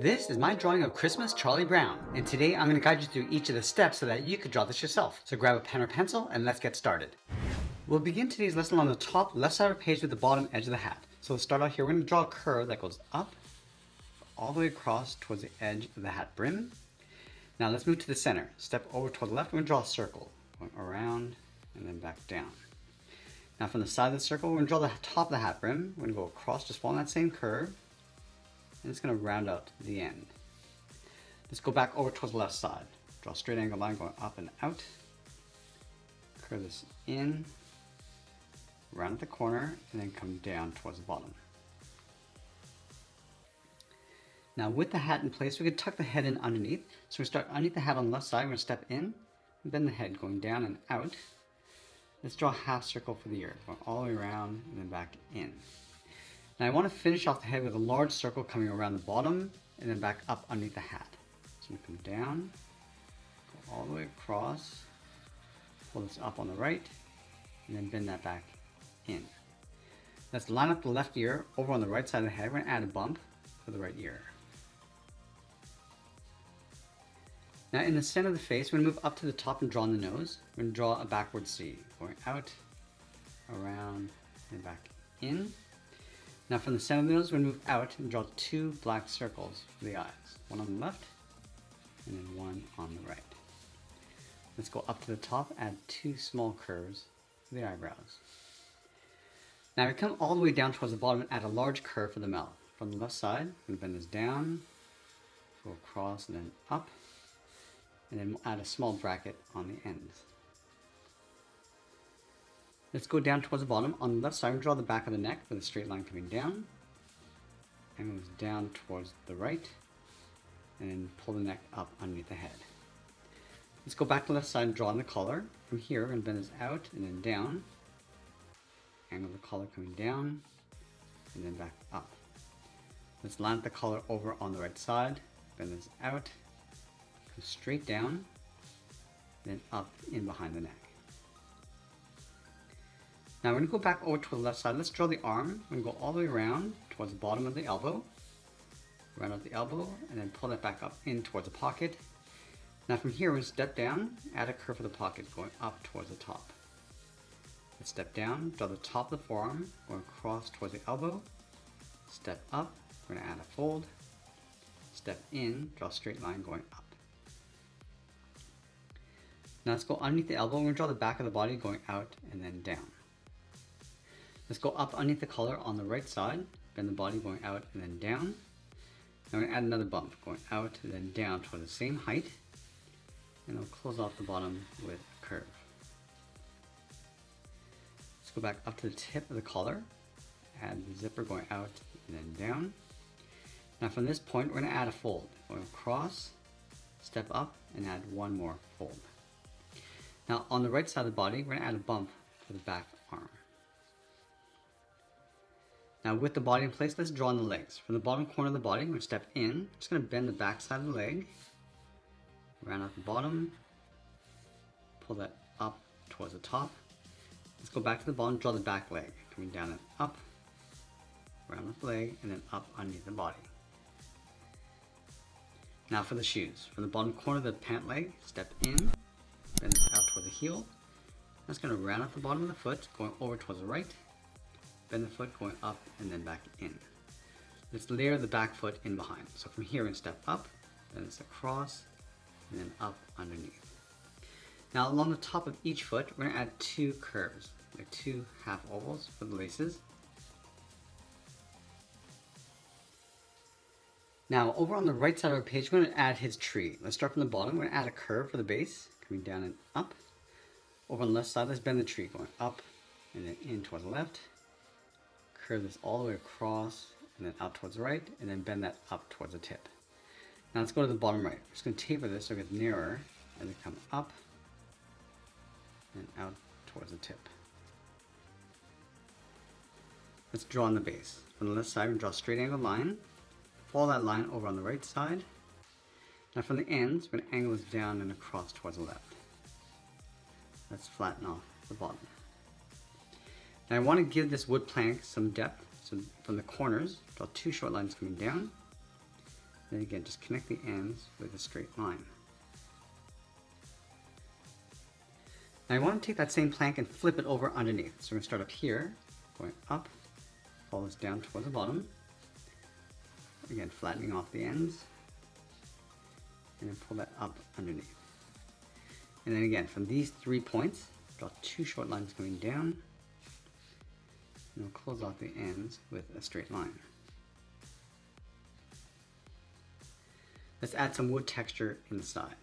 This is my drawing of Christmas Charlie Brown, and today I'm going to guide you through each of the steps so that you could draw this yourself. So grab a pen or pencil and let's get started. We'll begin today's lesson on the top left side of the page with the bottom edge of the hat. So let's start out here. We're going to draw a curve that goes up all the way across towards the edge of the hat brim. Now let's move to the center. Step over toward the left. We're going to draw a circle going around and then back down. Now from the side of the circle, we're going to draw the top of the hat brim. We're going to go across, just following that same curve. And it's going to round out to the end. Let's go back over towards the left side. Draw a straight angle line going up and out. Curve this in, round at the corner, and then come down towards the bottom. Now with the hat in place, we can tuck the head in underneath. So we start underneath the hat on the left side. We're going to step in, and bend the head going down and out. Let's draw a half circle for the ear, going all the way around and then back in. Now I want to finish off the head with a large circle coming around the bottom and then back up underneath the hat. So I'm going to come down, go all the way across, pull this up on the right, and then bend that back in. Let's line up the left ear over on the right side of the head. We're going to add a bump for the right ear. Now in the center of the face, we're going to move up to the top and draw on the nose. We're going to draw a backward C, going out, around, and back in. Now from the center of the nose, we're going to move out and draw two black circles for the eyes. One on the left, and then one on the right. Let's go up to the top, add two small curves for the eyebrows. Now we come all the way down towards the bottom and add a large curve for the mouth. From the left side, we're going to bend this down, go across and then up, and then we'll add a small bracket on the ends. Let's go down towards the bottom. On the left side, we'll draw the back of the neck with a straight line coming down. And moves down towards the right. And then pull the neck up underneath the head. Let's go back to the left side and draw in the collar. From here, we're going to bend this out and then down. Angle the collar coming down. And then back up. Let's line up the collar over on the right side. Bend this out. Come straight down. Then up in behind the neck. Now we're going to go back over to the left side. Let's draw the arm. We're going to go all the way around towards the bottom of the elbow. Round out the elbow and then pull that back up in towards the pocket. Now from here, we're going to step down, add a curve for the pocket going up towards the top. Let's step down, draw the top of the forearm, going across towards the elbow. Step up, we're going to add a fold. Step in, draw a straight line going up. Now let's go underneath the elbow. We're going to draw the back of the body going out and then down. Let's go up underneath the collar on the right side, bend the body going out and then down. Now we're going to add another bump going out and then down toward the same height. And we'll close off the bottom with a curve. Let's go back up to the tip of the collar, add the zipper going out and then down. Now from this point, we're going to add a fold. Going across, step up, and add one more fold. Now on the right side of the body, we're going to add a bump for the back arm. Now with the body in place, let's draw on the legs. From the bottom corner of the body, we're going to step in. Just going to bend the back side of the leg, round out the bottom, pull that up towards the top. Let's go back to the bottom, draw the back leg, coming down and up, round out the leg, and then up underneath the body. Now for the shoes. From the bottom corner of the pant leg, step in, bend this out towards the heel. That's going to round out the bottom of the foot, going over towards the right. Bend the foot going up and then back in. Let's layer the back foot in behind. So from here, we're going to step up, then it's across, and then up underneath. Now along the top of each foot, we're going to add two curves, like two half ovals for the laces. Now over on the right side of our page, we're going to add his tree. Let's start from the bottom. We're going to add a curve for the base, coming down and up. Over on the left side, let's bend the tree, going up and then in towards the left. Curve this all the way across and then out towards the right, and then bend that up towards the tip. Now let's go to the bottom right. We're just going to taper this so it gets nearer, and then come up and out towards the tip. Let's draw on the base. From the left side, we draw a straight angled line. Follow that line over on the right side. Now from the ends, we're going to angle this down and across towards the left. Let's flatten off the bottom. Now I want to give this wood plank some depth, so from the corners, draw two short lines coming down, Then again, just connect the ends with a straight line. Now I want to take that same plank and flip it over underneath. So we're going to start up here, going up, follow this down towards the bottom. Again, flattening off the ends, and then pull that up underneath. And then again, from these 3 points, draw 2 short lines going down, and we'll close off the ends with a straight line. Let's add some wood texture inside.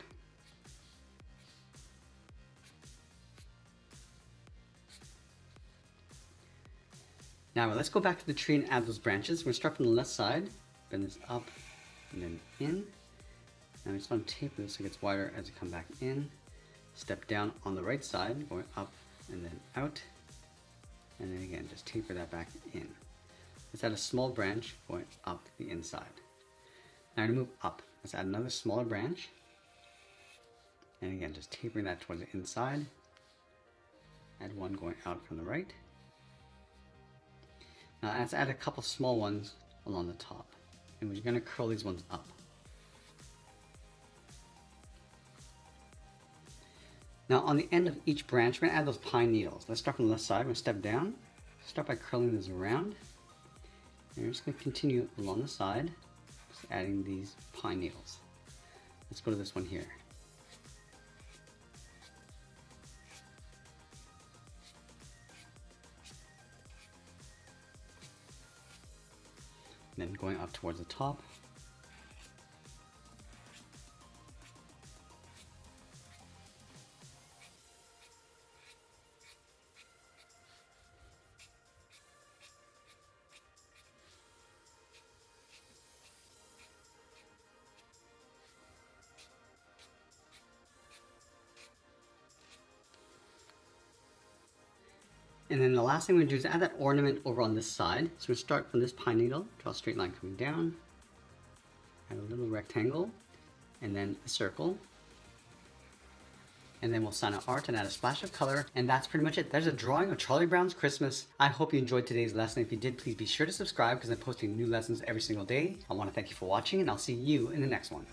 Now let's go back to the tree and add those branches. We're going to start from the left side, bend this up and then in. Now I just want to taper this so it gets wider as you come back in. Step down on the right side, going up and then out. And then again, just taper that back in. Let's add a small branch going up the inside. Now to move up, let's add another smaller branch. And again, just tapering that towards the inside. Add one going out from the right. Now let's add a couple small ones along the top. And we're going to curl these ones up. Now on the end of each branch, we're going to add those pine needles. Let's start from the left side. We're going to step down. Start by curling this around. And we're just going to continue along the side, just adding these pine needles. Let's go to this one here. And then going up towards the top. And then the last thing we're going to do is add that ornament over on this side. So we'll start from this pine needle, draw a straight line coming down, add a little rectangle, and then a circle. And then we'll sign our art and add a splash of color. And that's pretty much it. There's a drawing of Charlie Brown's Christmas. I hope you enjoyed today's lesson. If you did, please be sure to subscribe because I'm posting new lessons every single day. I want to thank you for watching and I'll see you in the next one.